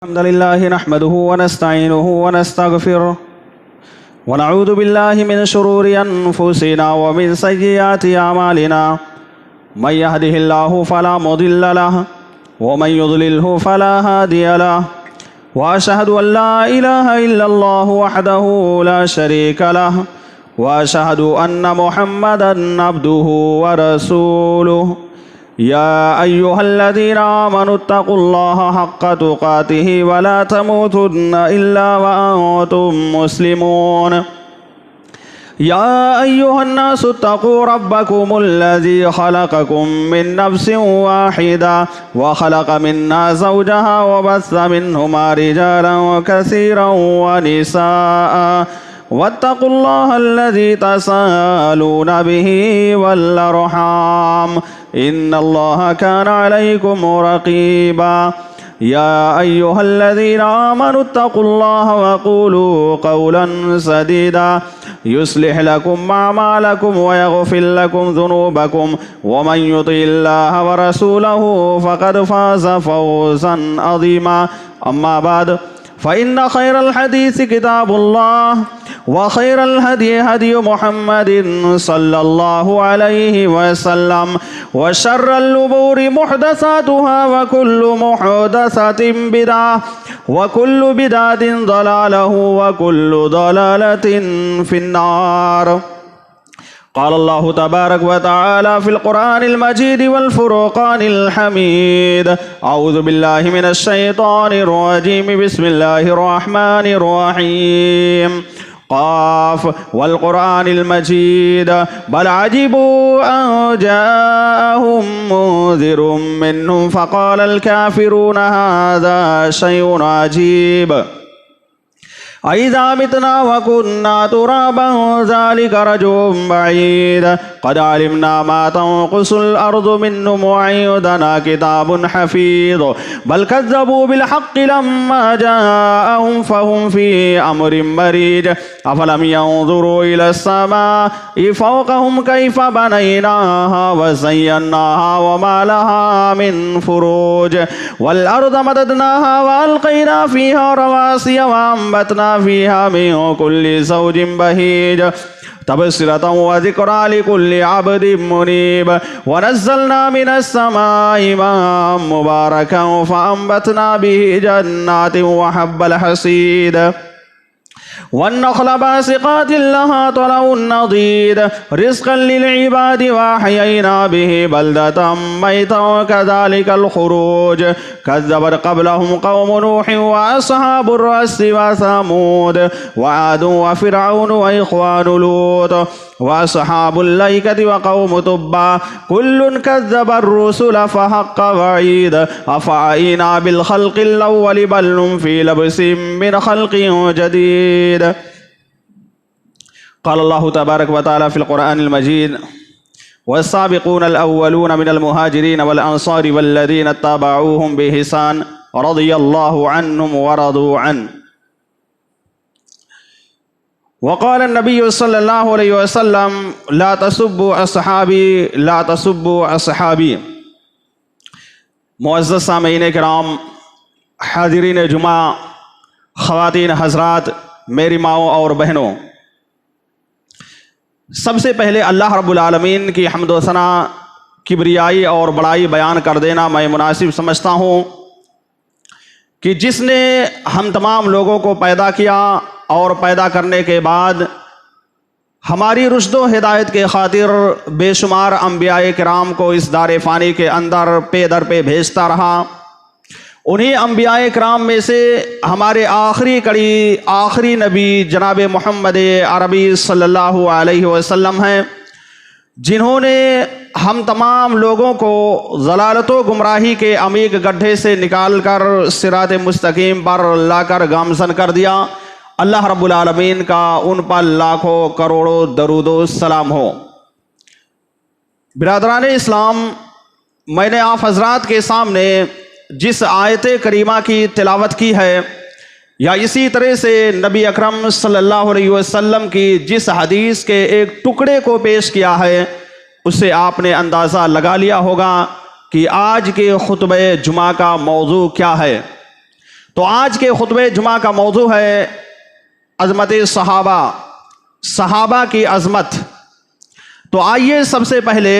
الحمد لله نحمده ونستعينه ونستغفره ونعوذ بالله من شرور أنفسنا ومن سيئات أعمالنا من يهده الله فلا مضل له ومن يضلله فلا هادي له وأشهد أن لا إله إلا الله وحده لا شريك له وأشهد أن محمدا عبده ورسوله يا أيها الذين آمنوا اتقوا الله حق تقاته ولا تموتن إلا وأنتم مسلمون يا أيها الناس اتقوا ربكم الذي خلقكم من نفس واحدة وخلق منها زوجها وبث منهما رجالا كثيرا ونساء واتقوا الله الذي تساءلون به والأرحام إن الله كان عليكم رقيبا يا أيها الذين آمنوا اتقوا الله وقولوا قولا سديدا يصلح لكم أعمالكم ويغفر لكم ذنوبكم ومن يطع الله ورسوله فقد فاز فوزا عظيما أما بعد فإن خير الحديث كتاب الله وخير الهدي هدي محمد صلى الله عليه وسلم وشر الأمور محدثاتها وكل محدثة بدعة وكل بدعة ضلالة وكل ضلالة في النار. قال الله تبارك وتعالى في القرآن المجيد والفرقان الحميد أعوذ بالله من الشيطان الرجيم بسم الله الرحمن الرحيم قاف والقرآن المجيد بل عجبوا أن جاءهم منذر منهم فقال الكافرون هذا شيء عجيب أإذا متنا وكنا ترابا ذلك رجل بعيد قد علمنا ما تنقص الأرض منهم وعندنا كتاب حفيظ بل كذبوا بالحق لما جاءهم فهم في أمر مريج أفلم ينظروا إلى السماء فوقهم كيف بنيناها وزيناها وما لها من فروج والأرض مددناها وألقينا فيها رواسي وأنبتنا فيها من كل زوج بهيج تبصرة وذكرى لكل عبد منيب ونزلنا من السماء ماء مباركا فأنبتنا به جنات وحب الحصيد والنخل باسقات لها طلع نضيد رزقا للعباد وأحيينا به بلدة ميتا كذلك الخروج كذبت قبلهم قوم نوح وأصحاب الرس وثمود وعاد وفرعون وإخوان لوط وأصحاب الأيكة وقوم تبع كل كذب الرسل فحق وعيد أفعينا بالخلق الأول بل هم في لبس من خلق جديد. قال الله تبارك وتعالى في القرآن المجيد والسابقون الأولون من المهاجرين والأنصار والذين اتبعوهم بإحسان رضي الله عنهم ورضوا عنه. وقال النبي صلى الله عليه وسلم لا تسبوا أصحابي لا تسبوا أصحابي. معزز سامعین کرام، حاضرین جمعہ، خواتین حضرات، میری ماؤں اور بہنوں، سب سے پہلے اللہ رب العالمین کی حمد و ثنا، کبریائی اور بڑائی بیان کر دینا میں مناسب سمجھتا ہوں کہ جس نے ہم تمام لوگوں کو پیدا کیا اور پیدا کرنے کے بعد ہماری رشد و ہدایت کے خاطر بے شمار انبیاء کرام کو اس دار فانی کے اندر پے در پہ بھیجتا رہا، انہی انبیاء کرام میں سے ہمارے آخری کڑی آخری نبی جناب محمد عربی صلی اللہ علیہ وسلم ہیں، جنہوں نے ہم تمام لوگوں کو ضلالت و گمراہی کے عمیق گڈھے سے نکال کر صراط مستقیم پر لا کر گامزن کر دیا۔ اللہ رب العالمین کا ان پر لاکھوں کروڑوں درود و سلام ہو۔ برادران اسلام، میں نے آپ حضرات کے سامنے جس آیت کریمہ کی تلاوت کی ہے، یا اسی طرح سے نبی اکرم صلی اللہ علیہ وسلم کی جس حدیث کے ایک ٹکڑے کو پیش کیا ہے، اس سے آپ نے اندازہ لگا لیا ہوگا کہ آج کے خطبہ جمعہ کا موضوع کیا ہے۔ تو آج کے خطبہ جمعہ کا موضوع ہے عظمت صحابہ، صحابہ کی عظمت۔ تو آئیے سب سے پہلے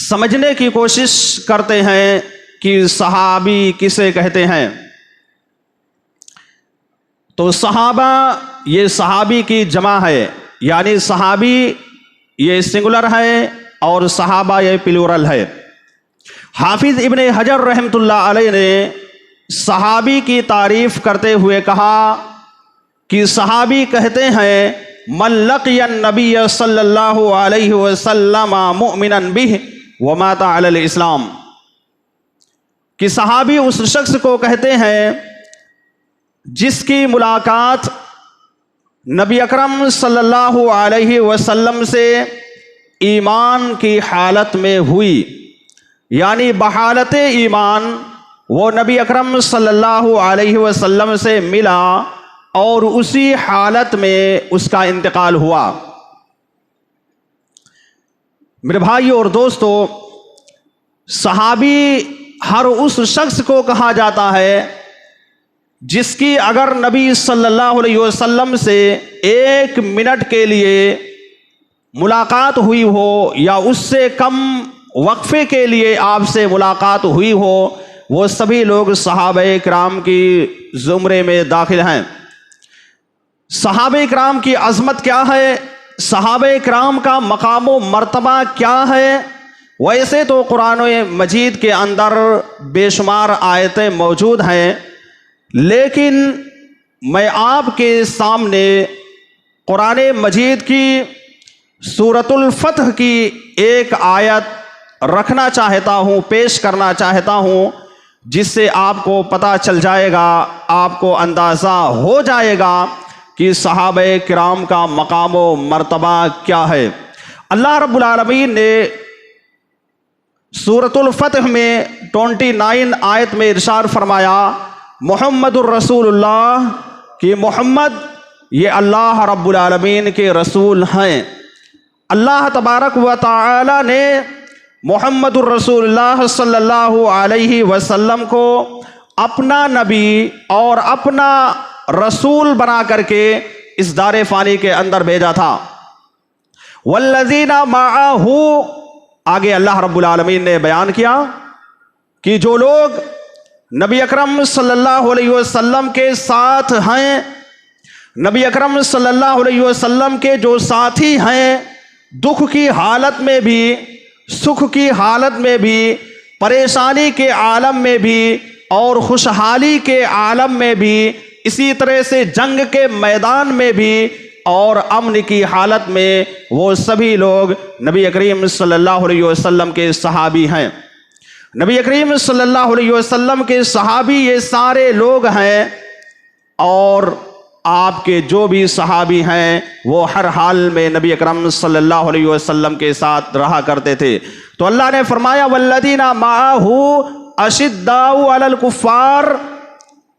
سمجھنے کی کوشش کرتے ہیں کہ صحابی کسے کہتے ہیں۔ تو صحابہ یہ صحابی کی جمع ہے، یعنی صحابی یہ سنگولر ہے اور صحابہ یہ پلورل ہے۔ حافظ ابن حجر رحمۃ اللہ علیہ نے صحابی کی تعریف کرتے ہوئے کہا کہ صحابی کہتے ہیں من لقی النبی صلی اللہ علیہ وسلم مؤمنا بہ ومات علی الاسلام، کہ صحابی اس شخص کو کہتے ہیں جس کی ملاقات نبی اکرم صلی اللہ علیہ وسلم سے ایمان کی حالت میں ہوئی، یعنی بحالت ایمان وہ نبی اکرم صلی اللہ علیہ وسلم سے ملا اور اسی حالت میں اس کا انتقال ہوا۔ میرے بھائیو اور دوستو، صحابی ہر اس شخص کو کہا جاتا ہے جس کی اگر نبی صلی اللہ علیہ وسلم سے 1 منٹ کے لیے ملاقات ہوئی ہو یا اس سے کم وقفے کے لیے آپ سے ملاقات ہوئی ہو، وہ سبھی لوگ صحابہ کرام کی زمرے میں داخل ہیں۔ صحابہ کرام کی عظمت کیا ہے، صحابہ کرام کا مقام و مرتبہ کیا ہے؟ ویسے تو قرآن مجید کے اندر بے شمار آیتیں موجود ہیں، لیکن میں آپ کے سامنے قرآن مجید کی سورۃ الفتح کی ایک آیت رکھنا چاہتا ہوں، پیش کرنا چاہتا ہوں، جس سے آپ کو پتہ چل جائے گا، آپ کو اندازہ ہو جائے گا کہ صحابہ کرام کا مقام و مرتبہ کیا ہے۔ اللہ رب العالمین نے سورۃ الفتح میں 29 آیت میں ارشاد فرمایا محمد الرسول اللہ، کہ محمد یہ اللہ رب العالمین کے رسول ہیں۔ اللہ تبارک و تعالی نے محمد الرسول اللہ صلی اللہ علیہ وسلم کو اپنا نبی اور اپنا رسول بنا کر کے اس دار فانی کے اندر بھیجا تھا۔ والذین معہ، آگے اللہ رب العالمین نے بیان کیا کہ جو لوگ نبی اکرم صلی اللہ علیہ وسلم کے ساتھ ہیں، نبی اکرم صلی اللہ علیہ وسلم کے جو ساتھی ہیں، دکھ کی حالت میں بھی، سکھ کی حالت میں بھی، پریشانی کے عالم میں بھی اور خوشحالی کے عالم میں بھی، اسی طرح سے جنگ کے میدان میں بھی اور امن کی حالت میں، وہ سبھی لوگ نبی کریم صلی اللہ علیہ وسلم کے صحابی ہیں۔ نبی کریم صلی اللہ علیہ وسلم کے صحابی یہ سارے لوگ ہیں، اور آپ کے جو بھی صحابی ہیں وہ ہر حال میں نبی اکرم صلی اللہ علیہ وسلم کے ساتھ رہا کرتے تھے۔ تو اللہ نے فرمایا والذین معہ اشداء علی الکفار،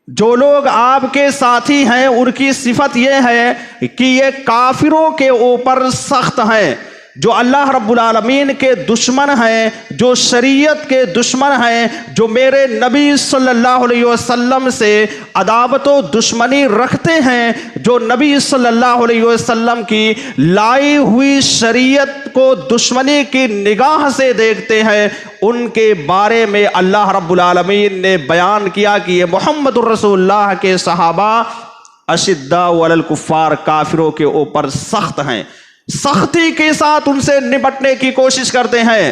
جو لوگ آپ کے ساتھی ہیں ان کی صفت یہ ہے کہ یہ کافروں کے اوپر سخت ہیں، جو اللہ رب العالمین کے دشمن ہیں، جو شریعت کے دشمن ہیں، جو میرے نبی صلی اللہ علیہ وسلم سے عداوت و دشمنی رکھتے ہیں، جو نبی صلی اللہ علیہ وسلم کی لائی ہوئی شریعت کو دشمنی کی نگاہ سے دیکھتے ہیں، ان کے بارے میں اللہ رب العالمین نے بیان کیا کہ یہ محمد الرسول اللہ کے صحابہ اشداء علی الکفار، کافروں کے اوپر سخت ہیں، سختی کے ساتھ ان سے نپٹنے کی کوشش کرتے ہیں۔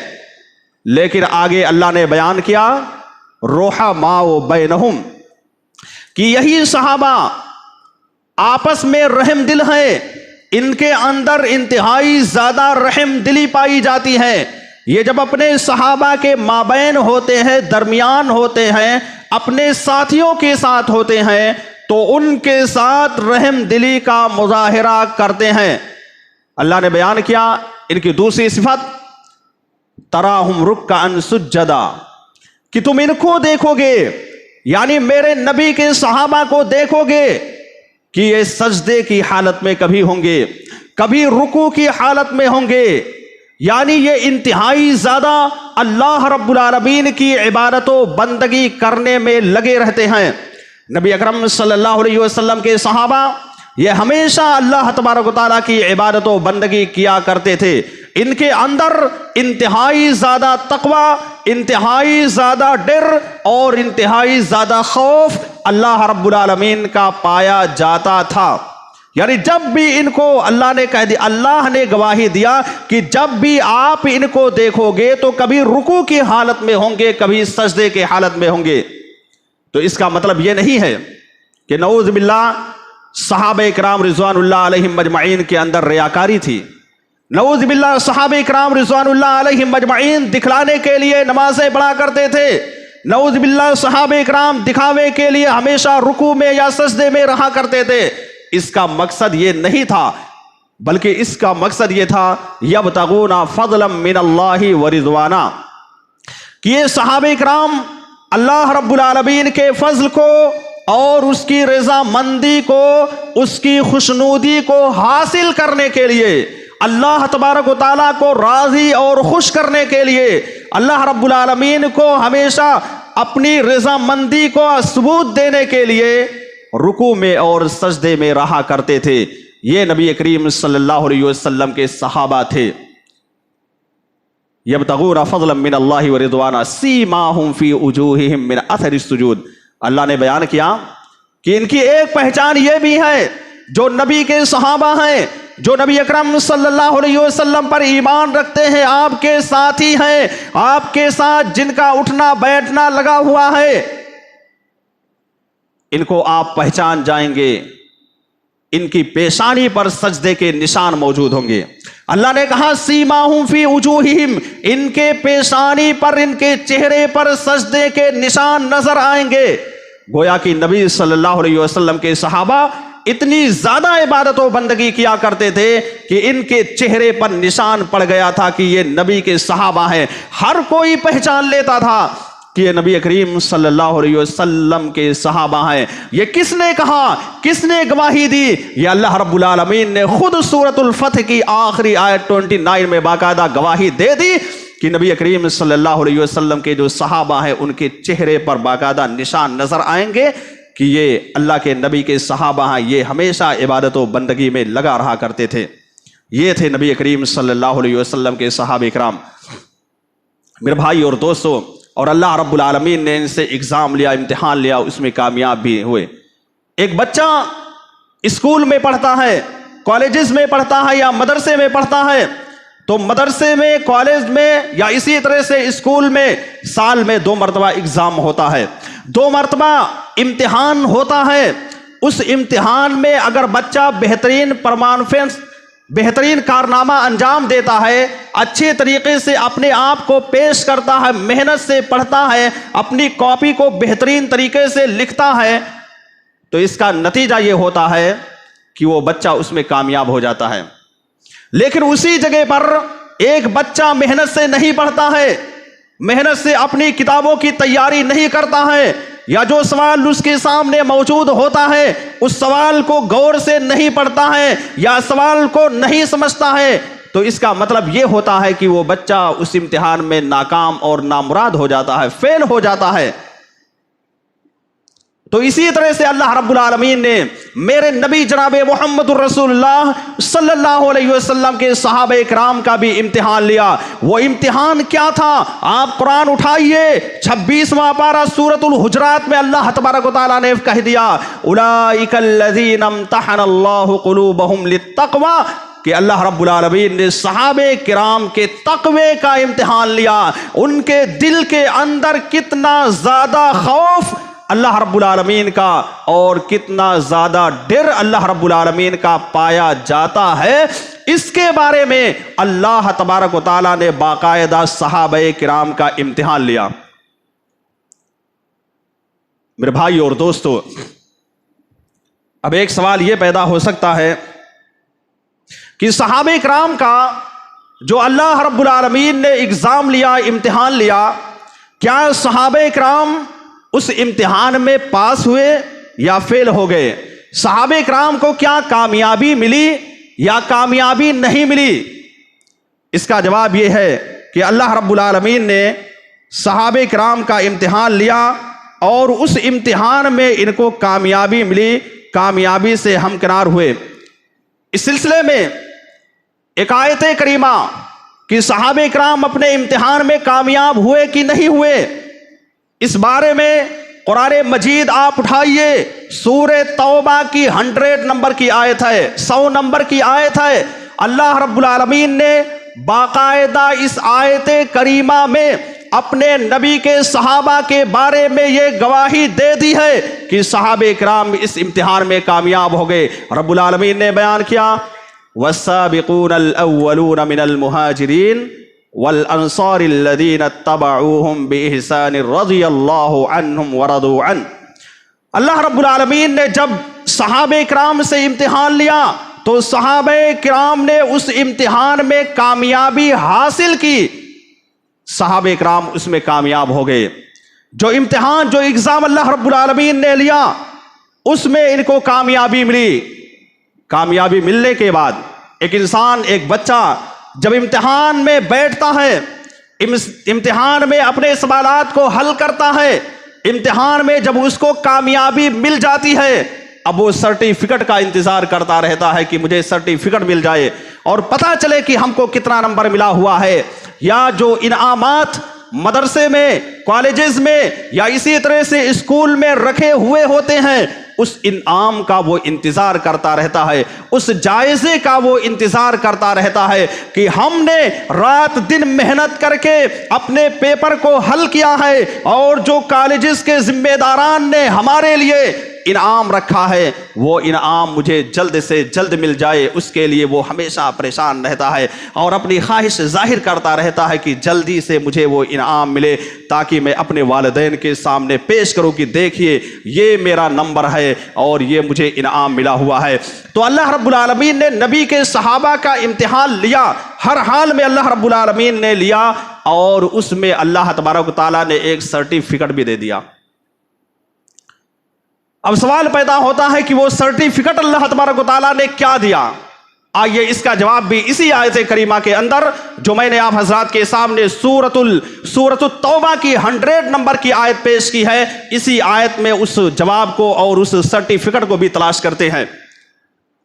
لیکن آگے اللہ نے بیان کیا رحماء بینہم، کہ یہی صحابہ آپس میں رحم دل ہیں، ان کے اندر انتہائی زیادہ رحم دلی پائی جاتی ہے۔ یہ جب اپنے صحابہ کے مابین ہوتے ہیں، درمیان ہوتے ہیں، اپنے ساتھیوں کے ساتھ ہوتے ہیں، تو ان کے ساتھ رحم دلی کا مظاہرہ کرتے ہیں۔ اللہ نے بیان کیا ان کی دوسری صفت تراہم رکعا سجدا، کہ تم ان کو دیکھو گے، یعنی میرے نبی کے صحابہ کو دیکھو گے کہ یہ سجدے کی حالت میں کبھی ہوں گے، کبھی رکوع کی حالت میں ہوں گے، یعنی یہ انتہائی زیادہ اللہ رب العالمین کی عبادت و بندگی کرنے میں لگے رہتے ہیں۔ نبی اکرم صلی اللہ علیہ وسلم کے صحابہ یہ ہمیشہ اللہ تبارک و تعالیٰ کی عبادت و بندگی کیا کرتے تھے۔ ان کے اندر انتہائی زیادہ تقوی، انتہائی زیادہ ڈر اور انتہائی زیادہ خوف اللہ رب العالمین کا پایا جاتا تھا۔ یعنی جب بھی ان کو اللہ نے کہہ دیا، اللہ نے گواہی دیا کہ جب بھی آپ ان کو دیکھو گے تو کبھی رکوع کی حالت میں ہوں گے، کبھی سجدے کی حالت میں ہوں گے۔ تو اس کا مطلب یہ نہیں ہے کہ نعوذ باللہ صحابہ کرام رضوان اللہ علیہم مجمعین کے اندر ریاکاری تھی۔ نعوذ باللہ صحابہ کرام رضوان اللہ علیہم مجمعین دکھلانے کے لیے نمازیں پڑھا کرتے تھے۔ نعوذ باللہ صحابہ کرام دکھاوے کے لیے ہمیشہ رکوع میں یا سجدے میں رہا کرتے تھے۔ اس کا مقصد یہ نہیں تھا، بلکہ اس کا مقصد یہ تھا یبتغون فضلا من اللہ ورضوانا، کہ یہ صحابہ کرام اللہ رب العالمین کے فضل کو اور اس کی رضا مندی کو، اس کی خوشنودی کو حاصل کرنے کے لیے، اللہ تبارک و تعالیٰ کو راضی اور خوش کرنے کے لیے، اللہ رب العالمین کو ہمیشہ اپنی رضا مندی کو ثبوت دینے کے لیے رکوع میں اور سجدے میں رہا کرتے تھے۔ یہ نبی کریم صلی اللہ علیہ وسلم کے صحابہ تھے۔ یبتغون فضلا من اللہ ورضوانا سیماہم فی وجوہہم من اثر السجود۔ اللہ نے بیان کیا کہ ان کی ایک پہچان یہ بھی ہے، جو نبی کے صحابہ ہیں، جو نبی اکرم صلی اللہ علیہ وسلم پر ایمان رکھتے ہیں، آپ کے ساتھی ہیں، آپ کے ساتھ جن کا اٹھنا بیٹھنا لگا ہوا ہے، ان کو آپ پہچان جائیں گے، ان کی پیشانی پر سجدے کے نشان موجود ہوں گے۔ اللہ نے کہا سیماہم فی وجوہہم، ان کے پیشانی پر، ان کے چہرے پر سجدے کے نشان نظر آئیں گے۔ گویا کہ نبی صلی اللہ علیہ وسلم کے صحابہ اتنی زیادہ عبادت و بندگی کیا کرتے تھے کہ ان کے چہرے پر نشان پڑ گیا تھا کہ یہ نبی کے صحابہ ہیں۔ ہر کوئی پہچان لیتا تھا کہ یہ نبی کریم صلی اللہ علیہ وسلم کے صحابہ ہیں۔ یہ کس نے کہا، کس نے گواہی دی؟ یہ اللہ رب العالمین نے خود سورۃ الفتح کی آخری آیت 29 میں باقاعدہ گواہی دے دی کہ نبی کریم صلی اللہ علیہ وسلم کے جو صحابہ ہیں ان کے چہرے پر باقاعدہ نشان نظر آئیں گے کہ یہ اللہ کے نبی کے صحابہ ہیں، یہ ہمیشہ عبادت و بندگی میں لگا رہا کرتے تھے۔ یہ تھے نبی کریم صلی اللہ علیہ وسلم کے صحابہ کرام۔ میرے بھائی اور دوستو، اور اللہ رب العالمین نے ان سے ایگزام لیا، امتحان لیا، اس میں کامیاب بھی ہوئے۔ ایک بچہ اسکول میں پڑھتا ہے، کالجز میں پڑھتا ہے یا مدرسے میں پڑھتا ہے، تو مدرسے میں، کالج میں یا اسی طرح سے اسکول میں سال میں 2 مرتبہ ایگزام ہوتا ہے، 2 مرتبہ امتحان ہوتا ہے۔ اس امتحان میں اگر بچہ بہترین پرفارمنس، بہترین کارنامہ انجام دیتا ہے، اچھے طریقے سے اپنے آپ کو پیش کرتا ہے، محنت سے پڑھتا ہے، اپنی کاپی کو بہترین طریقے سے لکھتا ہے، تو اس کا نتیجہ یہ ہوتا ہے کہ وہ بچہ اس میں کامیاب ہو جاتا ہے۔ لیکن اسی جگہ پر ایک بچہ محنت سے نہیں پڑھتا ہے، محنت سے اپنی کتابوں کی تیاری نہیں کرتا ہے، یا جو سوال اس کے سامنے موجود ہوتا ہے اس سوال کو غور سے نہیں پڑھتا ہے یا سوال کو نہیں سمجھتا ہے، تو اس کا مطلب یہ ہوتا ہے کہ وہ بچہ اس امتحان میں ناکام اور نامراد ہو جاتا ہے، فیل ہو جاتا ہے۔ تو اسی طرح سے اللہ رب العالمین نے میرے نبی جناب محمد الرسول اللہ صلی اللہ علیہ وسلم کے صحابہ کرام کا بھی امتحان لیا۔ وہ امتحان کیا تھا؟ آپ قرآن اٹھائیے، 26واں پارہ سورۃ الحجرات میں اللہ تبارک و تعالیٰ نے کہہ دیا اولئک الذین امتحن اللہ قلوبہم للتقوی، کہ اللہ رب العالمین نے صحابہ کرام کے تقوی کا امتحان لیا، ان کے دل کے اندر کتنا زیادہ خوف اللہ رب العالمین کا اور کتنا زیادہ ڈر اللہ رب العالمین کا پایا جاتا ہے، اس کے بارے میں اللہ تبارک و تعالیٰ نے باقاعدہ صحابہ کرام کا امتحان لیا۔ میرے بھائی اور دوستو، اب ایک سوال یہ پیدا ہو سکتا ہے کہ صحابہ کرام کا جو اللہ رب العالمین نے ایگزام لیا، امتحان لیا، کیا صحابہ کرام اس امتحان میں پاس ہوئے یا فیل ہو گئے؟ صحابہ کرام کو کیا کامیابی ملی یا کامیابی نہیں ملی؟ اس کا جواب یہ ہے کہ اللہ رب العالمین نے صحابہ کرام کا امتحان لیا اور اس امتحان میں ان کو کامیابی ملی، کامیابی سے ہمکنار ہوئے۔ اس سلسلے میں ایک آیت کریمہ کہ صحابہ کرام اپنے امتحان میں کامیاب ہوئے کہ نہیں ہوئے، اس بارے میں قرآن مجید آپ اٹھائیے، سورہ توبہ کی 100 نمبر کی آیت ہے، 100 نمبر کی آیت ہے۔ اللہ رب العالمین نے باقاعدہ اس آیت کریمہ میں اپنے نبی کے صحابہ کے بارے میں یہ گواہی دے دی ہے کہ صحابہ کرام اس امتحان میں کامیاب ہو گئے۔ رب العالمین نے بیان کیا والسابقون الاولون من المہاجرین والانصار الذین اتبعوہم باحسان رضی اللہ عنہم ورضوا عنہ۔ اللہ رب العالمین نے جب صحابہ کرام سے امتحان لیا تو صحابہ کرام نے اس امتحان میں کامیابی حاصل کی، صحابہ کرام اس میں کامیاب ہو گئے۔ جو امتحان، جو ایگزام اللہ رب العالمین نے لیا اس میں ان کو کامیابی ملی۔ کامیابی ملنے کے بعد ایک انسان، ایک بچہ جب امتحان میں بیٹھتا ہے، امتحان میں اپنے سوالات کو حل کرتا ہے، امتحان میں جب اس کو کامیابی مل جاتی ہے، اب وہ سرٹیفکیٹ کا انتظار کرتا رہتا ہے کہ مجھے سرٹیفکیٹ مل جائے اور پتہ چلے کہ ہم کو کتنا نمبر ملا ہوا ہے۔ یا جو انعامات مدرسے میں، کالجز میں یا اسی طرح سے اسکول میں رکھے ہوئے ہوتے ہیں، اس انعام کا وہ انتظار کرتا رہتا ہے، اس جائزے کا وہ انتظار کرتا رہتا ہے کہ ہم نے رات دن محنت کر کے اپنے پیپر کو حل کیا ہے اور جو کالجز کے ذمہ داران نے ہمارے لیے انعام رکھا ہے وہ انعام مجھے جلد سے جلد مل جائے، اس کے لیے وہ ہمیشہ پریشان رہتا ہے اور اپنی خواہش ظاہر کرتا رہتا ہے کہ جلدی سے مجھے وہ انعام ملے تاکہ میں اپنے والدین کے سامنے پیش کروں کہ دیکھیے یہ میرا نمبر ہے اور یہ مجھے انعام ملا ہوا ہے۔ تو اللہ رب العالمین نے نبی کے صحابہ کا امتحان لیا، ہر حال میں اللہ رب العالمین نے لیا اور اس میں اللہ تبارک و تعالیٰ نے ایک سرٹیفکیٹ بھی دے دیا۔ اب سوال پیدا ہوتا ہے کہ وہ سرٹیفکیٹ اللہ تبارک و تعالیٰ نے کیا دیا؟ آئیے اس کا جواب بھی اسی آیت کریمہ کے اندر جو میں نے آپ حضرات کے سامنے سورۃ التوبہ کی 100 نمبر کی آیت پیش کی ہے، اسی آیت میں اس جواب کو اور اس سرٹیفکیٹ کو بھی تلاش کرتے ہیں۔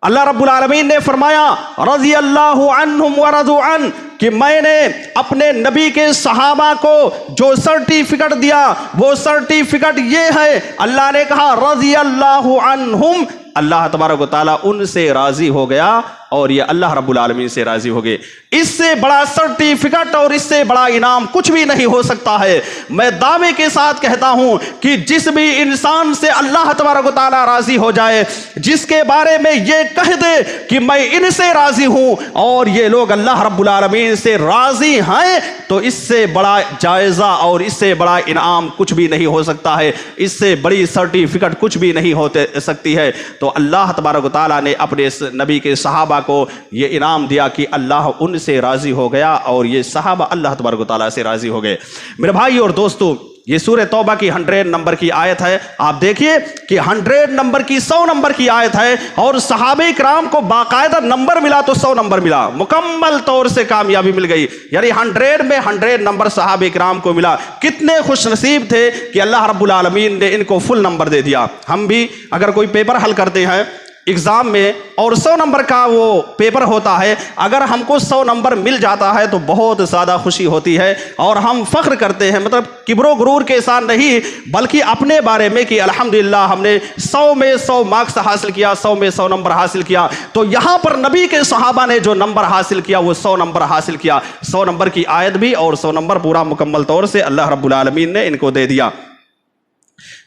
اللہ رب العالمین نے فرمایا رضی اللہ عنہم ورضوا عنہ کہ میں نے اپنے نبی کے صحابہ کو جو سرٹیفکیٹ دیا وہ سرٹیفکیٹ یہ ہے، اللہ نے کہا رضی اللہ عنہم، اللہ تبارک و تعالیٰ ان سے راضی ہو گیا اور یہ اللہ رب العالمین سے راضی ہو گئے۔ اس سے بڑا سرٹیفکیٹ اور اس سے بڑا انعام کچھ بھی نہیں ہو سکتا ہے۔ میں دعوے کے ساتھ کہتا ہوں کہ جس بھی انسان سے اللہ تبارک و تعالیٰ راضی ہو جائے، جس کے بارے میں یہ کہہ دے کہ میں ان سے راضی ہوں اور یہ لوگ اللہ رب العالمین سے راضی ہیں، تو اس سے بڑا جائزہ اور اس سے بڑا انعام کچھ بھی نہیں ہو سکتا ہے، اس سے بڑی سرٹیفکیٹ کچھ بھی نہیں ہو سکتی ہے۔ تو اللہ تبارک و تعالیٰ نے اپنے نبی کے صحابہ کو یہ انعام دیا کہ اللہ ان سے راضی ہو گیا اور یہ صحابہ اللہ تبارک و تعالیٰ سے راضی ہو گئے۔ میرے بھائی اور دوستو، یہ سورہ توبہ کی 100 نمبر کی آیت ہے۔ آپ دیکھیے کہ 100 نمبر کی 100 نمبر کی آیت ہے اور صحابہ کرام کو باقاعدہ نمبر ملا تو 100 نمبر ملا، مکمل طور سے کامیابی مل گئی، یعنی 100 میں 100 نمبر صحابہ کرام کو ملا۔ کتنے خوش نصیب تھے کہ اللہ رب العالمین نے ان کو فل نمبر دے دیا۔ ہم بھی اگر کوئی پیپر حل کرتے ہیں ایگزام میں اور 100 نمبر کا وہ پیپر ہوتا ہے، اگر ہم کو 100 نمبر مل جاتا ہے تو بہت زیادہ خوشی ہوتی ہے اور ہم فخر کرتے ہیں، مطلب کبر و غرور کے ساتھ نہیں بلکہ اپنے بارے میں کہ الحمدللہ ہم نے 100 میں 100 مارکس حاصل کیا، 100 میں 100 نمبر حاصل کیا۔ تو یہاں پر نبی کے صحابہ نے جو نمبر حاصل کیا وہ 100 نمبر حاصل کیا، 100 نمبر کی آیت بھی اور 100 نمبر پورا مکمل طور سے اللہ رب العالمین نے ان کو دے دیا۔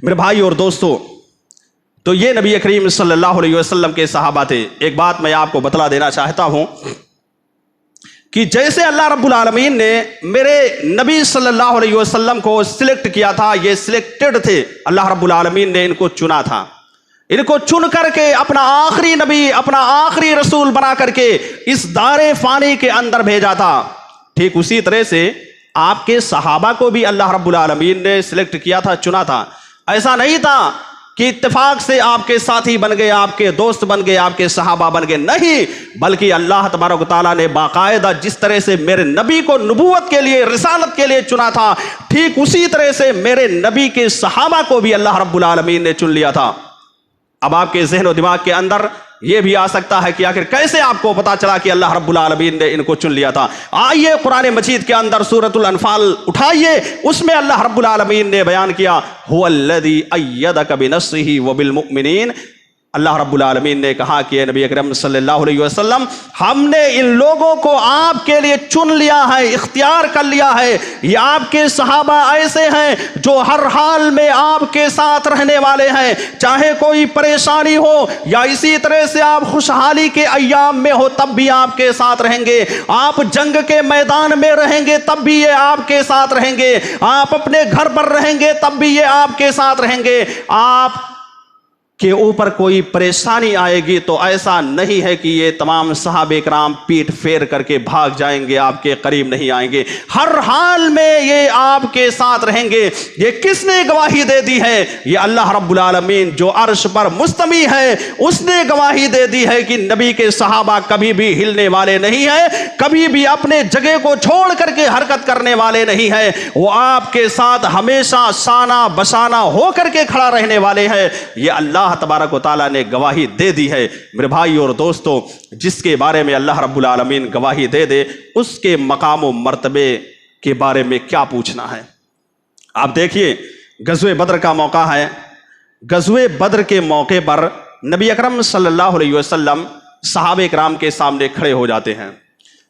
میرے بھائی اور دوستو، تو یہ نبی کریم صلی اللہ علیہ وسلم کے صحابہ تھے۔ ایک بات میں آپ کو بتلا دینا چاہتا ہوں کہ جیسے اللہ رب العالمین نے میرے نبی صلی اللہ علیہ وسلم کو سلیکٹ کیا تھا، یہ سلیکٹڈ تھے، اللہ رب العالمین نے ان کو چنا تھا، ان کو چن کر کے اپنا آخری نبی، اپنا آخری رسول بنا کر کے اس دار فانی کے اندر بھیجا تھا۔ ٹھیک اسی طرح سے آپ کے صحابہ کو بھی اللہ رب العالمین نے سلیکٹ کیا تھا، چنا تھا۔ ایسا نہیں تھا کہ اتفاق سے آپ کے ساتھی بن گئے, آپ کے دوست بن گئے, آپ کے صحابہ بن گئے, نہیں, بلکہ اللہ تبارک و تعالیٰ نے باقاعدہ جس طرح سے میرے نبی کو نبوت کے لیے, رسالت کے لیے چنا تھا, ٹھیک اسی طرح سے میرے نبی کے صحابہ کو بھی اللہ رب العالمین نے چن لیا تھا. اب آپ کے ذہن و دماغ کے اندر یہ بھی آ سکتا ہے کہ آخر کیسے آپ کو پتا چلا کہ اللہ رب العالمین نے ان کو چن لیا تھا. آئیے قرآن مجید کے اندر سورۃ الانفال اٹھائیے, اس میں اللہ رب العالمین نے بیان کیا هو الذی ایدک بنصرہ وبالمؤمنین. اللہ رب العالمین نے کہا کہ اے نبی اکرم صلی اللہ علیہ وسلم, ہم نے ان لوگوں کو آپ کے لیے چن لیا ہے, اختیار کر لیا ہے. یہ آپ کے صحابہ ایسے ہیں جو ہر حال میں آپ کے ساتھ رہنے والے ہیں, چاہے کوئی پریشانی ہو یا اسی طرح سے آپ خوشحالی کے ایام میں ہو تب بھی آپ کے ساتھ رہیں گے, آپ جنگ کے میدان میں رہیں گے تب بھی یہ آپ کے ساتھ رہیں گے, آپ اپنے گھر پر رہیں گے تب بھی یہ آپ کے ساتھ رہیں گے. آپ کے اوپر کوئی پریشانی آئے گی تو ایسا نہیں ہے کہ یہ تمام صحابہ کرام پیٹ پھیر کر کے بھاگ جائیں گے, آپ کے قریب نہیں آئیں گے, ہر حال میں یہ آپ کے ساتھ رہیں گے. یہ کس نے گواہی دے دی ہے؟ یہ اللہ رب العالمین جو عرش پر مستوی ہے اس نے گواہی دے دی ہے کہ نبی کے صحابہ کبھی بھی ہلنے والے نہیں ہیں, کبھی بھی اپنے جگہ کو چھوڑ کر کے حرکت کرنے والے نہیں ہیں, وہ آپ کے ساتھ ہمیشہ شانہ بشانہ ہو کر کے کھڑا رہنے والے ہیں. یہ اللہ تبارک و تعالیٰ نے گواہی دے دی ہے. میرے بھائی اور دوستو, جس کے بارے میں اللہ رب العالمین گواہی دے دے اس کے مقام و مرتبے کے بارے میں کیا پوچھنا ہے. آپ دیکھیے غزوہ بدر کا موقع ہے. غزوہ بدر کے موقع پر نبی اکرم صلی اللہ علیہ وسلم صحابہ کرام کے سامنے کھڑے ہو جاتے ہیں,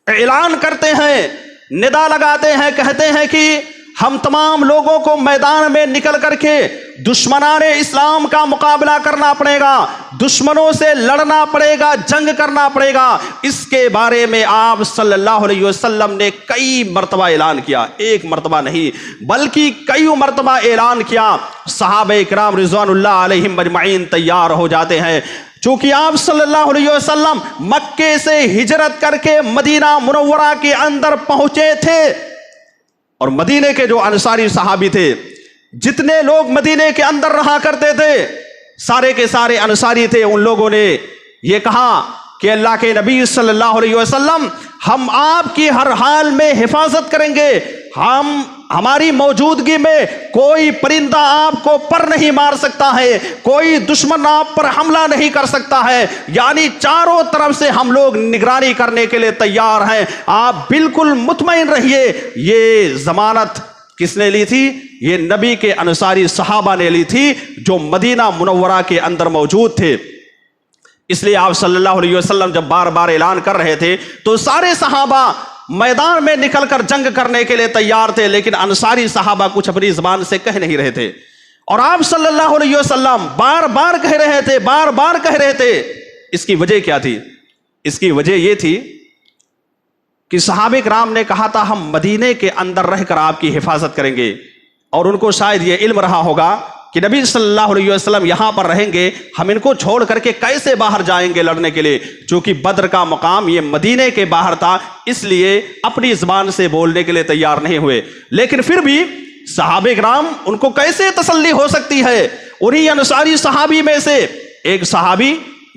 اعلان کرتے ہیں, ندا لگاتے ہیں, کہتے ہیں کہ ہم تمام لوگوں کو میدان میں نکل کر کے دشمنان اسلام کا مقابلہ کرنا پڑے گا, دشمنوں سے لڑنا پڑے گا, جنگ کرنا پڑے گا. اس کے بارے میں آپ صلی اللہ علیہ وسلم نے کئی مرتبہ اعلان کیا, ایک مرتبہ نہیں بلکہ کئی مرتبہ اعلان کیا. صحابہ کرام رضوان اللہ علیہم اجمعین تیار ہو جاتے ہیں. چونکہ آپ صلی اللہ علیہ وسلم مکے سے ہجرت کر کے مدینہ منورہ کے اندر پہنچے تھے, اور مدینے کے جو انصاری صحابی تھے, جتنے لوگ مدینے کے اندر رہا کرتے تھے, سارے کے سارے انصاری تھے. ان لوگوں نے یہ کہا کہ اللہ کے نبی صلی اللہ علیہ وسلم, ہم آپ کی ہر حال میں حفاظت کریں گے, ہماری موجودگی میں کوئی پرندہ آپ کو پر نہیں مار سکتا ہے, کوئی دشمن آپ پر حملہ نہیں کر سکتا ہے, یعنی چاروں طرف سے ہم لوگ نگرانی کرنے کے لیے تیار ہیں, آپ بالکل مطمئن رہیے. یہ ضمانت کس نے لی تھی؟ یہ نبی کے انصاری صحابہ نے لی تھی جو مدینہ منورہ کے اندر موجود تھے. اس لیے آپ صلی اللہ علیہ وسلم جب بار بار اعلان کر رہے تھے تو سارے صحابہ میدان میں نکل کر جنگ کرنے کے لیے تیار تھے, لیکن انصاری صحابہ کچھ اپنی زبان سے کہہ نہیں رہے تھے, اور آپ صلی اللہ علیہ وسلم بار بار کہہ رہے تھے, بار بار کہہ رہے تھے. اس کی وجہ کیا تھی؟ اس کی وجہ یہ تھی کہ صحابہ کرام نے کہا تھا ہم مدینے کے اندر رہ کر آپ کی حفاظت کریں گے, اور ان کو شاید یہ علم رہا ہوگا کہ نبی صلی اللہ علیہ وسلم یہاں پر رہیں گے, ہم ان کو چھوڑ کر کے کیسے باہر جائیں گے لڑنے کے لیے. چونکہ بدر کا مقام یہ مدینے کے باہر تھا, اس لیے اپنی زبان سے بولنے کے لیے تیار نہیں ہوئے. لیکن پھر بھی صحابہ کرام, ان کو کیسے تسلی ہو سکتی ہے؟ انہی انصاری صحابی میں سے ایک صحابی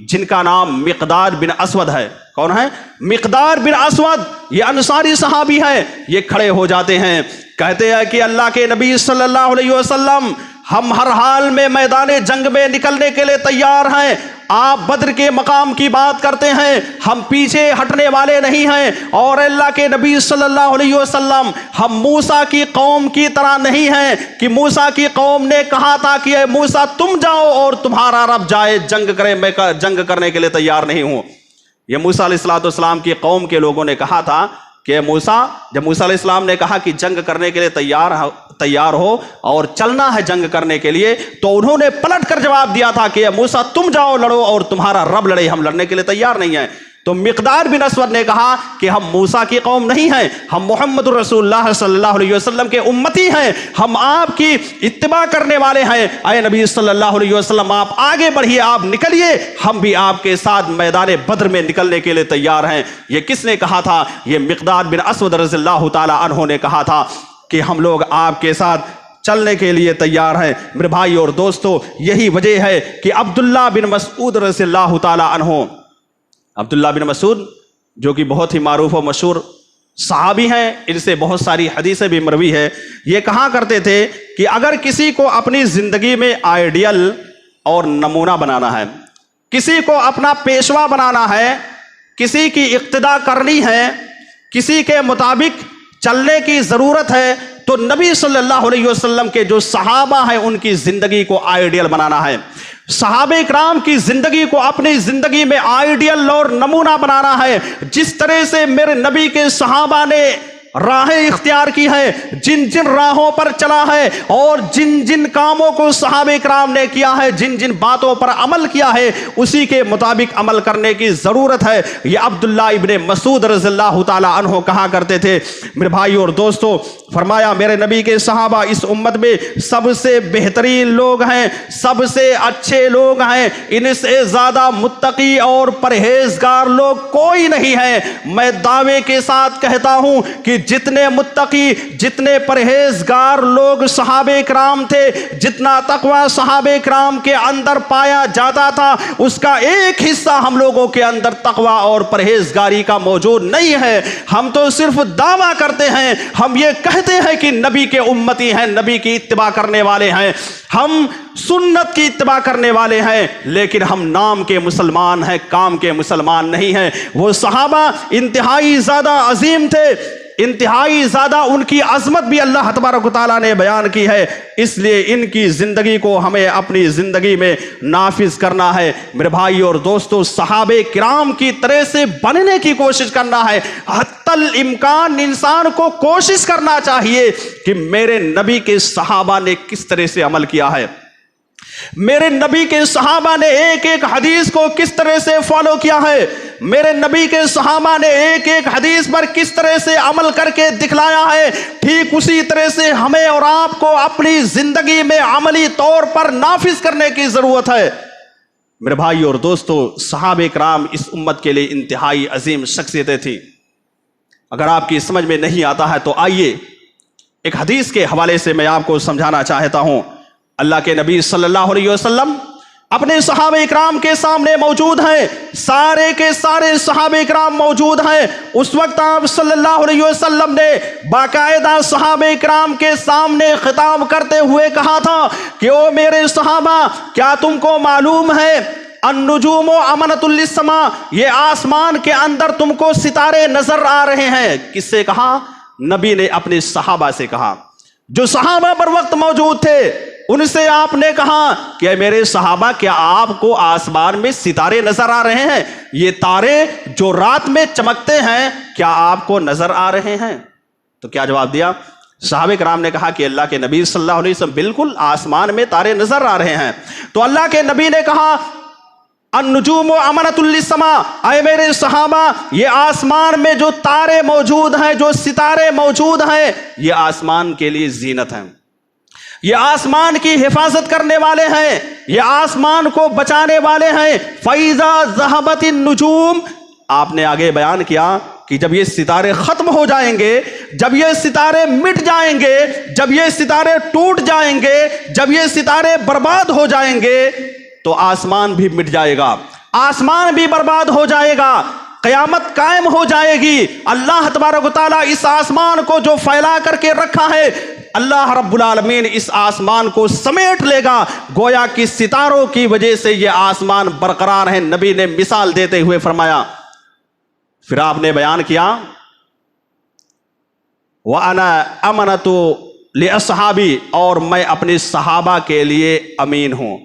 جن کا نام مقداد بن اسود ہے. کون ہے؟ مقداد بن اسود. یہ انصاری صحابی ہے. یہ کھڑے ہو جاتے ہیں, کہتے ہیں کہ اللہ کے نبی صلی اللہ علیہ وسلم, ہم ہر حال میں میدان جنگ میں نکلنے کے لیے تیار ہیں. آپ بدر کے مقام کی بات کرتے ہیں, ہم پیچھے ہٹنے والے نہیں ہیں. اور اللہ کے نبی صلی اللہ علیہ وسلم, ہم موسیٰ کی قوم کی طرح نہیں ہیں کہ موسیٰ کی قوم نے کہا تھا کہ اے موسیٰ تم جاؤ اور تمہارا رب جائے جنگ کرے, میں جنگ کرنے کے لیے تیار نہیں ہوں. یہ موسیٰ علیہ السلام کی قوم کے لوگوں نے کہا تھا کہ موسیٰ, جب موسیٰ علیہ السلام نے کہا کہ جنگ کرنے کے لیے تیار ہو اور چلنا ہے جنگ کرنے کے لیے, تو انہوں نے پلٹ کر جواب دیا تھا کہ موسیٰ تم جاؤ لڑو اور تمہارا رب لڑے, ہم لڑنے کے لیے تیار نہیں ہیں. تو مقداد بن اسود نے کہا کہ ہم موسیٰ کی قوم نہیں ہیں, ہم محمد رسول اللہ صلی اللہ علیہ وسلم کے امتی ہیں, ہم آپ کی اتباع کرنے والے ہیں. اے نبی صلی اللہ علیہ وسلم, آپ آگے بڑھیے, آپ نکلیے, ہم بھی آپ کے ساتھ میدان بدر میں نکلنے کے لیے تیار ہیں. یہ کس نے کہا تھا؟ یہ مقداد بن اسود رضی اللہ تعالی عنہ نے کہا تھا کہ ہم لوگ آپ کے ساتھ چلنے کے لیے تیار ہیں۔ میرے بھائی اور دوستو، یہی وجہ ہے کہ عبداللہ بن مسعود رضی اللہ تعالی عنہ، عبداللہ بن مسعود جو کہ بہت ہی معروف و مشہور صحابی ہیں، ان سے بہت ساری حدیثیں بھی مروی ہے، یہ کہا کرتے تھے کہ اگر کسی کو اپنی زندگی میں آئیڈیل اور نمونہ بنانا ہے، کسی کو اپنا پیشوا بنانا ہے، کسی کی اقتداء کرنی ہے، کسی کے مطابق چلنے کی ضرورت ہے، تو نبی صلی اللہ علیہ وسلم کے جو صحابہ ہیں ان کی زندگی کو آئیڈیل بنانا ہے۔ صحابہ اکرام کی زندگی کو اپنی زندگی میں آئیڈیل اور نمونہ بنانا ہے۔ جس طرح سے میرے نبی کے صحابہ نے راہیں اختیار کی ہے، جن جن راہوں پر چلا ہے، اور جن جن کاموں کو صحابہ اکرام نے کیا ہے، جن جن باتوں پر عمل کیا ہے، اسی کے مطابق عمل کرنے کی ضرورت ہے۔ یہ عبداللہ ابن مسعود رضی اللہ تعالی عنہ کہا کرتے تھے۔ میرے بھائی اور دوستو، فرمایا میرے نبی کے صحابہ اس امت میں سب سے بہترین لوگ ہیں، سب سے اچھے لوگ ہیں، ان سے زیادہ متقی اور پرہیزگار لوگ کوئی نہیں ہے۔ میں دعوے کے ساتھ کہتا ہوں کہ جتنے متقی، جتنے پرہیزگار لوگ صحابہ کرام تھے، جتنا تقوی صحابہ کرام کے اندر پایا جاتا تھا، اس کا ایک حصہ ہم لوگوں کے اندر تقوی اور پرہیزگاری کا موجود نہیں ہے۔ ہم تو صرف دعویٰ کرتے ہیں، ہم یہ کہتے ہیں کہ نبی کے امتی ہیں، نبی کی اتباع کرنے والے ہیں، ہم سنت کی اتباع کرنے والے ہیں، لیکن ہم نام کے مسلمان ہیں، کام کے مسلمان نہیں ہیں۔ وہ صحابہ انتہائی زیادہ عظیم تھے، انتہائی زیادہ ان کی عظمت بھی اللہ تبارک و تعالیٰ نے بیان کی ہے، اس لیے ان کی زندگی کو ہمیں اپنی زندگی میں نافذ کرنا ہے۔ میرے بھائی اور دوستو، صحابہ کرام کی طرح سے بننے کی کوشش کرنا ہے۔ حتی الامکان انسان کو کوشش کرنا چاہیے کہ میرے نبی کے صحابہ نے کس طرح سے عمل کیا ہے، میرے نبی کے صحابہ نے ایک ایک حدیث کو کس طرح سے فالو کیا ہے، میرے نبی کے صحابہ نے ایک ایک حدیث پر کس طرح سے عمل کر کے دکھلایا ہے، ٹھیک اسی طرح سے ہمیں اور آپ کو اپنی زندگی میں عملی طور پر نافذ کرنے کی ضرورت ہے۔ میرے بھائی اور دوستو، صحابہ کرام اس امت کے لیے انتہائی عظیم شخصیتیں تھیں۔ اگر آپ کی سمجھ میں نہیں آتا ہے تو آئیے ایک حدیث کے حوالے سے میں آپ کو سمجھانا چاہتا ہوں۔ اللہ کے نبی صلی اللہ علیہ وسلم اپنے صحابہ اکرام کے سامنے موجود ہیں، سارے کے سارے صحابہ اکرام موجود ہیں۔ اس وقت آپ صلی اللہ علیہ وسلم نے باقاعدہ صحابہ اکرام کے سامنے خطاب کرتے ہوئے کہا تھا کہ او میرے صحابہ، کیا تم کو معلوم ہے النجوم امنۃ للسماء، یہ آسمان کے اندر تم کو ستارے نظر آ رہے ہیں۔ کس سے کہا؟ نبی نے اپنے صحابہ سے کہا، جو صحابہ پر وقت موجود تھے۔ ان سے آپ نے کہا کہ میرے صحابہ، کیا آپ کو آسمان میں ستارے نظر آ رہے ہیں؟ یہ تارے جو رات میں چمکتے ہیں، کیا آپ کو نظر آ رہے ہیں؟ تو کیا جواب دیا؟ صحابہ کرام نے کہا کہ اللہ کے نبی صلی اللہ علیہ وسلم، بالکل آسمان میں تارے نظر آ رہے ہیں۔ تو اللہ کے نبی نے کہا النجوم امنۃ للسماء، اے میرے صحابہ، یہ آسمان میں جو تارے موجود ہیں، جو ستارے موجود ہیں، یہ آسمان کے لیے زینت ہیں، یہ آسمان کی حفاظت کرنے والے ہیں، یہ آسمان کو بچانے والے ہیں۔ فَإِذَا ذَهَبَتِ النُّجُومُ، آپ نے آگے بیان کیا کہ جب یہ ستارے ختم ہو جائیں گے، جب یہ ستارے مٹ جائیں گے، جب یہ ستارے ٹوٹ جائیں گے، جب یہ ستارے برباد ہو جائیں گے، تو آسمان بھی مٹ جائے گا، آسمان بھی برباد ہو جائے گا، قیامت قائم ہو جائے گی۔ اللہ تبارک و تعالیٰ اس آسمان کو جو پھیلا کر کے رکھا ہے، اللہ رب العالمین اس آسمان کو سمیٹ لے گا، گویا کہ ستاروں کی وجہ سے یہ آسمان برقرار ہے۔ نبی نے مثال دیتے ہوئے فرمایا، پھر آپ نے بیان کیا وَأَنَا أَمَنَةُ لِأَصْحَابِي، اور میں اپنے صحابہ کے لیے امین ہوں،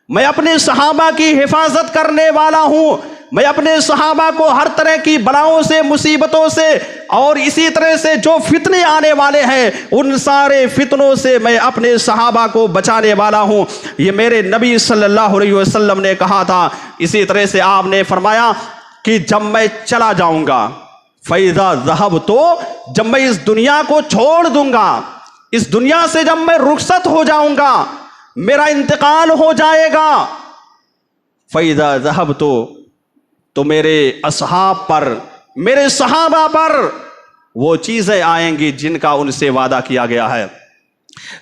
میں اپنے صحابہ کی حفاظت کرنے والا ہوں، میں اپنے صحابہ کو ہر طرح کی بلاؤں سے، مصیبتوں سے، اور اسی طرح سے جو فتنے آنے والے ہیں، ان سارے فتنوں سے میں اپنے صحابہ کو بچانے والا ہوں۔ یہ میرے نبی صلی اللہ علیہ وسلم نے کہا تھا۔ اسی طرح سے آپ نے فرمایا کہ جب میں چلا جاؤں گا، فَإِذَا ذَهَبْتُ، جب میں اس دنیا کو چھوڑ دوں گا، اس دنیا سے جب میں رخصت ہو جاؤں گا، میرا انتقال ہو جائے گا، فَإِذَا ذَهَبْتُ، تو میرے اصحاب پر، میرے صحابہ پر وہ چیزیں آئیں گی جن کا ان سے وعدہ کیا گیا ہے۔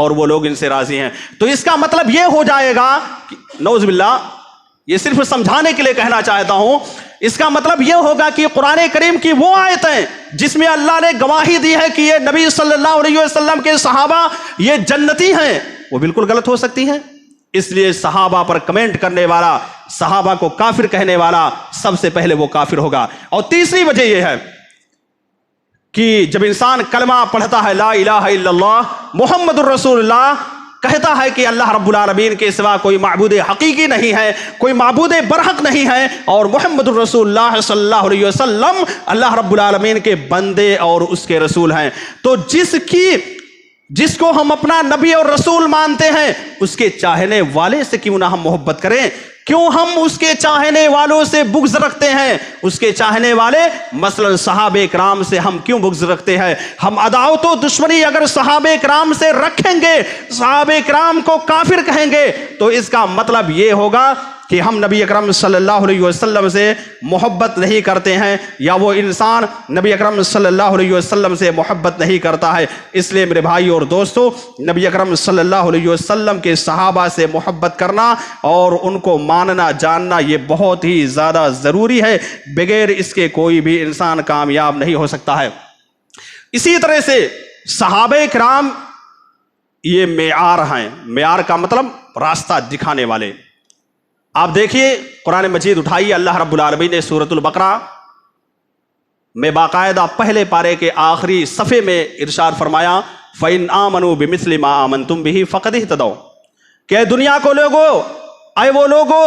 اور وہ لوگ ان سے راضی ہیں. تو اس کا مطلب یہ ہو جائے گا کہ نعوذ باللہ، یہ صرف سمجھانے کے لیے کہنا چاہتا ہوں، اس کا مطلب یہ ہوگا کہ قرآن کریم کی وہ آیتیں جس میں اللہ نے گواہی دی ہے کہ یہ نبی صلی اللہ علیہ وسلم کے صحابہ یہ جنتی ہیں، وہ بالکل غلط ہو سکتی ہیں. اس لیے صحابہ پر کمنٹ کرنے والا، صحابہ کو کافر کہنے والا، سب سے پہلے وہ کافر ہوگا. اور تیسری وجہ یہ ہے کہ جب انسان کلمہ پڑھتا ہے لا الہ الا اللہ محمد الرسول اللہ، کہتا ہے کہ اللہ رب العالمین کے سوا کوئی معبود حقیقی نہیں ہے، کوئی معبود برحق نہیں ہے، اور محمد الرسول اللہ صلی اللہ علیہ وسلم اللہ رب العالمین کے بندے اور اس کے رسول ہیں، تو جس کو ہم اپنا نبی اور رسول مانتے ہیں اس کے چاہنے والے سے کیوں نہ ہم محبت کریں؟ کیوں ہم اس کے چاہنے والوں سے بغض رکھتے ہیں؟ اس کے چاہنے والے مثلا صحابہ کرام سے ہم کیوں بغض رکھتے ہیں؟ ہم عداوت و دشمنی اگر صحابہ کرام سے رکھیں گے، صحابہ کرام کو کافر کہیں گے، تو اس کا مطلب یہ ہوگا کہ ہم نبی اکرم صلی اللہ علیہ وسلم سے محبت نہیں کرتے ہیں، یا وہ انسان نبی اکرم صلی اللہ علیہ وسلم سے محبت نہیں کرتا ہے. اس لیے میرے بھائی اور دوستو، نبی اکرم صلی اللہ علیہ وسلم کے صحابہ سے محبت کرنا اور ان کو ماننا جاننا یہ بہت ہی زیادہ ضروری ہے. بغیر اس کے کوئی بھی انسان کامیاب نہیں ہو سکتا ہے. اسی طرح سے صحابہ کرام یہ معیار ہیں. معیار کا مطلب راستہ دکھانے والے. آپ دیکھیے قرآن مجید اٹھائیے، اللہ رب العالمین نے سورۃ البقرہ میں باقاعدہ پہلے پارے کے آخری صفحے میں ارشاد فرمایا فَإِنْ آمَنُوا بِمِثْلِ مَا آمَنْتُمْ بِهِ فَقَدْ اهْتَدَوْا، کہ دنیا کو لوگو، اے وہ لوگو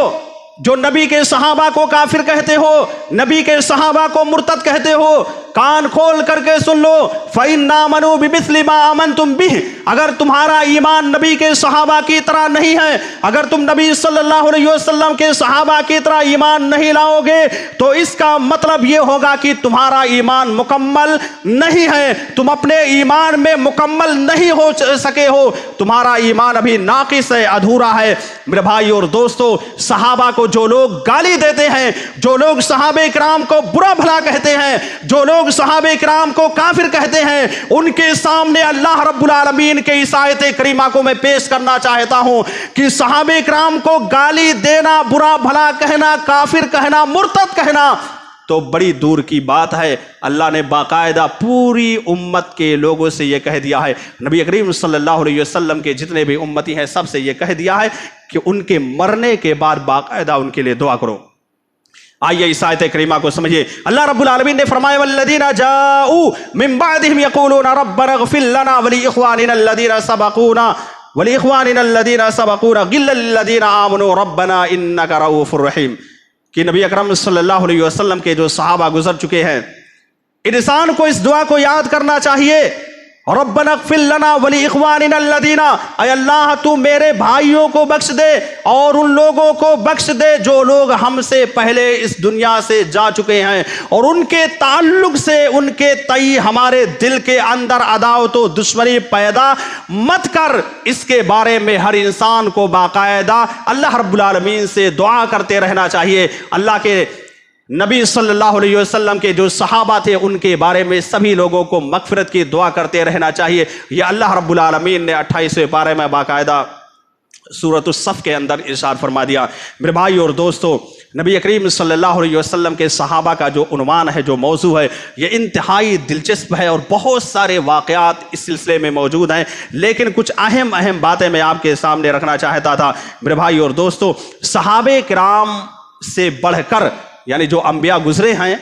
جو نبی کے صحابہ کو کافر کہتے ہو، نبی کے صحابہ کو مرتد کہتے ہو، کان کھول کر کے سن لو، فَإِنْ آمَنُوا بِمِثْلِ مَا آمَنْتُمْ بِهِ، اگر تمہارا ایمان نبی کے صحابہ کی طرح نہیں ہے، اگر تم نبی صلی اللہ علیہ وسلم کے صحابہ کی طرح ایمان نہیں لاؤ گے، تو اس کا مطلب یہ ہوگا کہ تمہارا ایمان مکمل نہیں ہے، تم اپنے ایمان میں مکمل نہیں ہو سکے ہو، تمہارا ایمان ابھی ناقص ہے، ادھورا ہے. میرے بھائی اور دوستو، صحابہ کو جو لوگ گالی دیتے ہیں، جو لوگ صحابہ کرام کو برا بھلا کہتے ہیں، جو لوگ صحابہ کرام کو کافر کہتے ہیں، ان کے سامنے اللہ رب العالمین کے اس آیت کریمہ کو میں پیش کرنا چاہتا ہوں کہ صحابہ کرام کو گالی دینا، برا بھلا کہنا، کافر کہنا، مرتد کہنا تو بڑی دور کی بات ہے. اللہ نے باقاعدہ پوری امت کے لوگوں سے یہ کہہ دیا ہے، نبی کریم صلی اللہ علیہ وسلم کے جتنے بھی امتی ہیں سب سے یہ کہہ دیا ہے کہ ان کے مرنے کے بعد باقاعدہ ان کے لیے دعا کرو. آئیے اس آیت کریمہ کو سمجھیے. اللہ رب العالمین نے فرمایا والذین جاؤوا من بعدهم یقولون ربنا اغفر لنا ولاخواننا الذین سبقونا غلا للذین آمنوا ربنا انک رؤوف رحیم، کہ نبی اکرم صلی اللہ علیہ وسلم کے جو صحابہ گزر چکے ہیں، انسان کو اس دعا کو یاد کرنا چاہیے، ربنا اغفر لنا ولاخواننا الذین، اے اللہ تو میرے بھائیوں کو بخش دے اور ان لوگوں کو بخش دے جو لوگ ہم سے پہلے اس دنیا سے جا چکے ہیں، اور ان کے تعلق سے ان کے تئیں ہمارے دل کے اندر عداوت و دشمنی پیدا مت کر. اس کے بارے میں ہر انسان کو باقاعدہ اللہ رب العالمین سے دعا کرتے رہنا چاہیے. اللہ کے نبی صلی اللہ علیہ وسلم کے جو صحابہ تھے ان کے بارے میں سبھی لوگوں کو مغفرت کی دعا کرتے رہنا چاہیے. یہ اللہ رب العالمین نے 28ویں پارے میں باقاعدہ سورۃ الصف کے اندر ارشاد فرما دیا. میرے بھائی اور دوستو، نبی کریم صلی اللہ علیہ وسلم کے صحابہ کا جو عنوان ہے، جو موضوع ہے، یہ انتہائی دلچسپ ہے اور بہت سارے واقعات اس سلسلے میں موجود ہیں، لیکن کچھ اہم باتیں میں آپ کے سامنے رکھنا چاہتا تھا. میرے بھائی اور دوستو، صحابہ کرام سے بڑھ کر، یعنی جو انبیاء گزرے ہیں،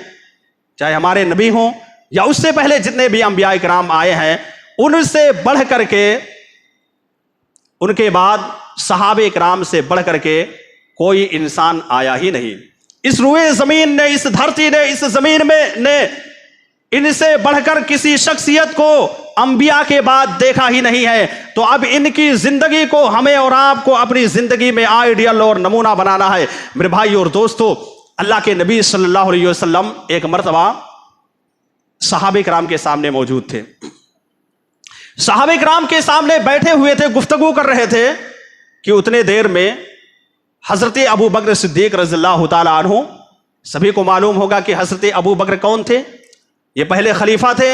چاہے ہمارے نبی ہوں یا اس سے پہلے جتنے بھی انبیاء کرام آئے ہیں، ان سے بڑھ کر کے، ان کے بعد صحابہ کرام سے بڑھ کر کے کوئی انسان آیا ہی نہیں. اس روئے زمین نے، اس دھرتی نے، اس زمین میں نے ان سے بڑھ کر کسی شخصیت کو انبیاء کے بعد دیکھا ہی نہیں ہے. تو اب ان کی زندگی کو ہمیں اور آپ کو اپنی زندگی میں آئیڈیل اور نمونہ بنانا ہے. میرے بھائی اور دوستو، اللہ کے نبی صلی اللہ علیہ وسلم ایک مرتبہ صحابہ کرام کے سامنے موجود تھے. صحابہ کرام کے سامنے بیٹھے ہوئے تھے، گفتگو کر رہے تھے کہ اتنے دیر میں حضرت ابو بکر صدیق رضی اللہ تعالیٰ عنہ، سبھی کو معلوم ہوگا کہ حضرت ابو بکر کون تھے؟ یہ پہلے خلیفہ تھے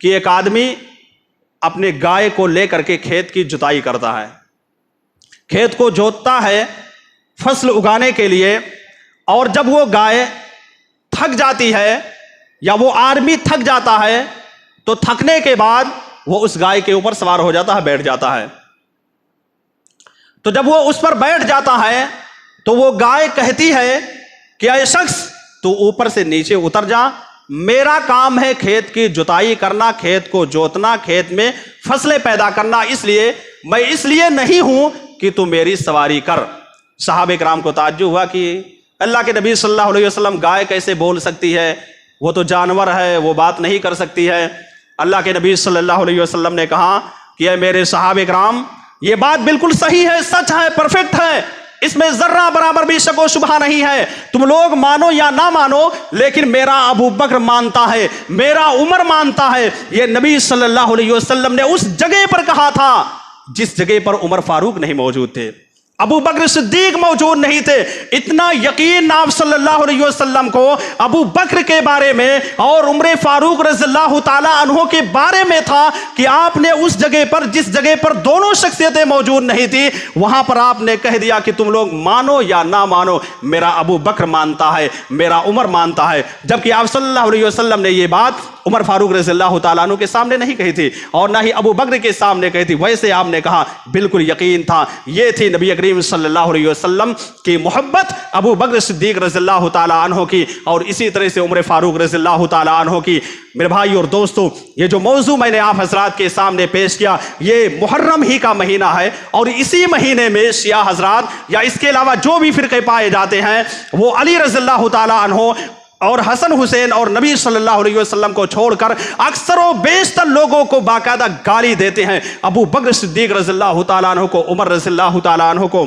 کہ ایک آدمی اپنے گائے کو لے کر کے کھیت کی جتائی کرتا ہے، کھیت کو جوتتا ہے فصل اگانے کے لیے، اور جب وہ گائے تھک جاتی ہے یا وہ آدمی تھک جاتا ہے تو تھکنے کے بعد وہ اس گائے کے اوپر سوار ہو جاتا ہے، بیٹھ جاتا ہے۔ تو جب وہ اس پر بیٹھ جاتا ہے تو وہ گائے کہتی ہے کہ اے شخص تو اوپر سے نیچے اتر جا، میرا کام ہے کھیت کی جتائی کرنا، کھیت کو جوتنا، کھیت میں فصلیں پیدا کرنا، اس لیے میں اس لیے نہیں ہوں کہ تو میری سواری کر۔ صحابہ کرام کو تعجب ہوا کہ اللہ کے نبی صلی اللہ علیہ وسلم گائے کیسے بول سکتی ہے، وہ تو جانور ہے، وہ بات نہیں کر سکتی ہے۔ اللہ کے نبی صلی اللہ علیہ وسلم نے کہا کہ اے میرے صحابہ کرام، یہ بات بالکل صحیح ہے، سچ ہے، پرفیکٹ ہے، اس میں ذرہ برابر بھی شک و شبہ نہیں ہے، تم لوگ مانو یا نہ مانو، لیکن میرا ابو بکر مانتا ہے، میرا عمر مانتا ہے۔ یہ نبی صلی اللہ علیہ وسلم نے اس جگہ پر کہا تھا جس جگہ پر عمر فاروق نہیں موجود تھے، ابو بکر صدیق موجود نہیں تھے۔ اتنا یقین آپ صلی اللہ علیہ وسلم کو ابو بکر کے بارے میں اور عمر فاروق رضی اللہ تعالی عنہ کے بارے میں تھا کہ آپ نے اس جگہ پر، جس جگہ پر دونوں شخصیتیں موجود نہیں تھی، وہاں پر آپ نے کہہ دیا کہ تم لوگ مانو یا نہ مانو، میرا ابو بکر مانتا ہے، میرا عمر مانتا ہے۔ جبکہ آپ صلی اللہ علیہ وسلم نے یہ بات عمر فاروق رضی اللہ تعالیٰ عنہ کے سامنے نہیں کہی تھی اور نہ ہی ابو بکر کے سامنے کہی تھی، ویسے آپ نے کہا بالکل یقین تھا۔ یہ تھی نبی کریم صلی اللہ علیہ وسلم کی محبت ابو بکر صدیق رضی اللہ تعالیٰ عنہ کی، اور اسی طرح سے عمر فاروق رضی اللہ تعالیٰ عنہ کی۔ میرے بھائی اور دوستو، یہ جو موضوع میں نے آپ حضرات کے سامنے پیش کیا، یہ محرم ہی کا مہینہ ہے، اور اسی مہینے میں شیعہ حضرات یا اس کے علاوہ جو بھی فرقے پائے جاتے ہیں وہ علی رضی اللہ تعالیٰ عنہ اور حسن حسین اور نبی صلی اللہ علیہ وسلم کو چھوڑ کر اکثر و بیشتر لوگوں کو باقاعدہ گالی دیتے ہیں۔ ابو بکر صدیق رضی اللہ تعالیٰ عنہ کو، عمر رضی اللہ تعالیٰ عنہ کو،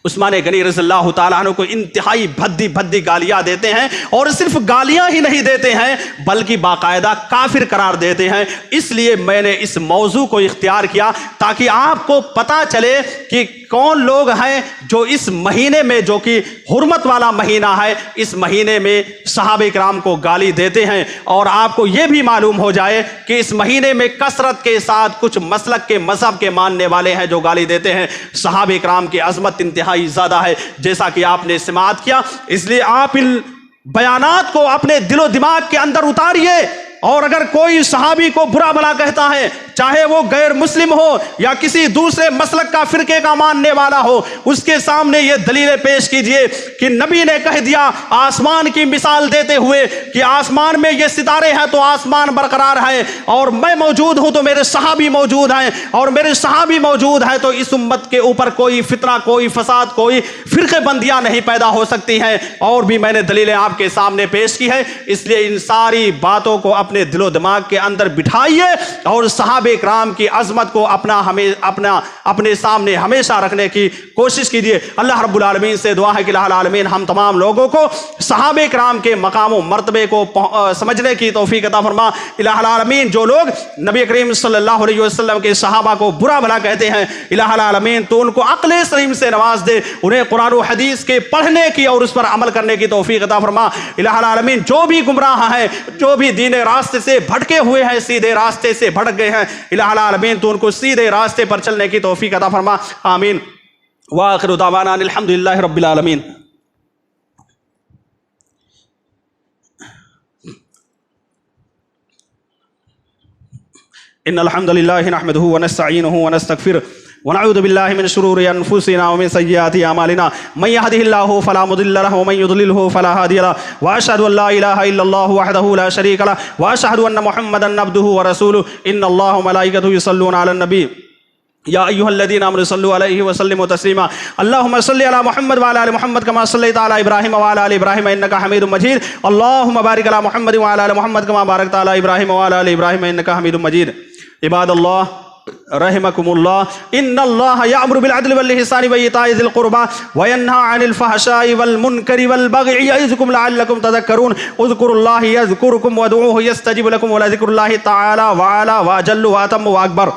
عثمان غنی رضی اللہ تعالیٰ عنہ کو انتہائی بھدی بھدی گالیاں دیتے ہیں، اور صرف گالیاں ہی نہیں دیتے ہیں بلکہ باقاعدہ کافر قرار دیتے ہیں۔ اس لیے میں نے اس موضوع کو اختیار کیا تاکہ آپ کو پتہ چلے کہ کون لوگ ہیں جو اس مہینے میں، جو کہ حرمت والا مہینہ ہے، اس مہینے میں صحابہ کرام کو گالی دیتے ہیں، اور آپ کو یہ بھی معلوم ہو جائے کہ اس مہینے میں کثرت کے ساتھ کچھ مسلک کے، مذہب کے ماننے والے ہیں جو گالی دیتے ہیں۔ صحابہ کرام کی عظمت انتہائی زیادہ ہے جیسا کہ آپ نے سماعت کیا، اس لیے آپ ان بیانات کو اپنے دل و دماغ کے اندر اتاریے، اور اگر کوئی صحابی کو برا بھلا کہتا ہے، چاہے وہ غیر مسلم ہو یا کسی دوسرے مسلک کا، فرقے کا ماننے والا ہو، اس کے سامنے یہ دلیلیں پیش کیجئے کہ نبی نے کہہ دیا آسمان کی مثال دیتے ہوئے کہ آسمان میں یہ ستارے ہیں تو آسمان برقرار ہے، اور میں موجود ہوں تو میرے صحابی موجود ہیں، اور میرے صحابی موجود ہیں تو اس امت کے اوپر کوئی فتنہ، کوئی فساد، کوئی فرقے بندیاں نہیں پیدا ہو سکتی ہیں۔ اور بھی میں نے دلیلیں آپ کے سامنے پیش کی ہے، اس لیے ان ساری باتوں کو اپنے دل و دماغ کے اندر بٹھائیے اور صحابہ کرام کی عظمت کو اپنے سامنے ہمیشہ رکھنے کی کوشش کیجیے۔ اللہ رب العالمین سے دعا ہے کہ الہ العالمین ہم تمام لوگوں کو صحابہ کرام کے مقام و مرتبے کو سمجھنے کی توفیق عطا فرما۔ الہ العالمین جو لوگ نبی کریم صلی اللہ علیہ وسلم کے صحابہ کو برا بھلا کہتے ہیں، الہ العالمین تو ان کو عقل سلیم سے نواز دے، انہیں قرآن و حدیث کے پڑھنے کی اور اس پر عمل کرنے کی توفیق عطا فرما۔ الہ العالمین جو بھی گمراہ ہیں، جو بھی دین راستے سے بھٹکے ہوئے ہیں، سیدھے راستے سے بھٹک گئے ہیں، الہ العالمین تو ان کو سیدھے راستے پر چلنے کی توفیق عطا فرما، آمین۔ وآخر دعوانا الحمدللہ رب العالمین۔ ان الحمد للہ نحمده ونستعینه ونستغفره ونعوذ باللہ من شرور انفسنا ومن سیئات اعمالنا من يهده الله فلا مضل له ومن يضلله فلا هادي له واشهد ان لا اله الا الله وحده لا شريك له واشهد ان محمدا عبده ورسوله ان الله وملائكته يصلون على النبي یا ایھا الذین آمنوا صلوا علیہ وسلموا تسلیما اللهم صل علی محمد وعلی آل محمد کما صلیت علی ابراہیم وعلی آل ابراہیم انک حمید مجید اللهم بارک علی محمد وعلی آل محمد کما بارکت علی ابراہیم وعلی آل ابراہیم انک حمید مجید۔ عباد اللہ رحمکم اللہ، ان اللہ یأمر بالعدل والإحسان وإیتاء ذی القربى وینہی عن الفحشاء والمنکر والبغی یعظکم لعلکم تذکرون اذکروا اللہ یذکرکم وادعوہ یستجب لکم ولذکر اللہ تعالی وعلی واجل واتم واکبر۔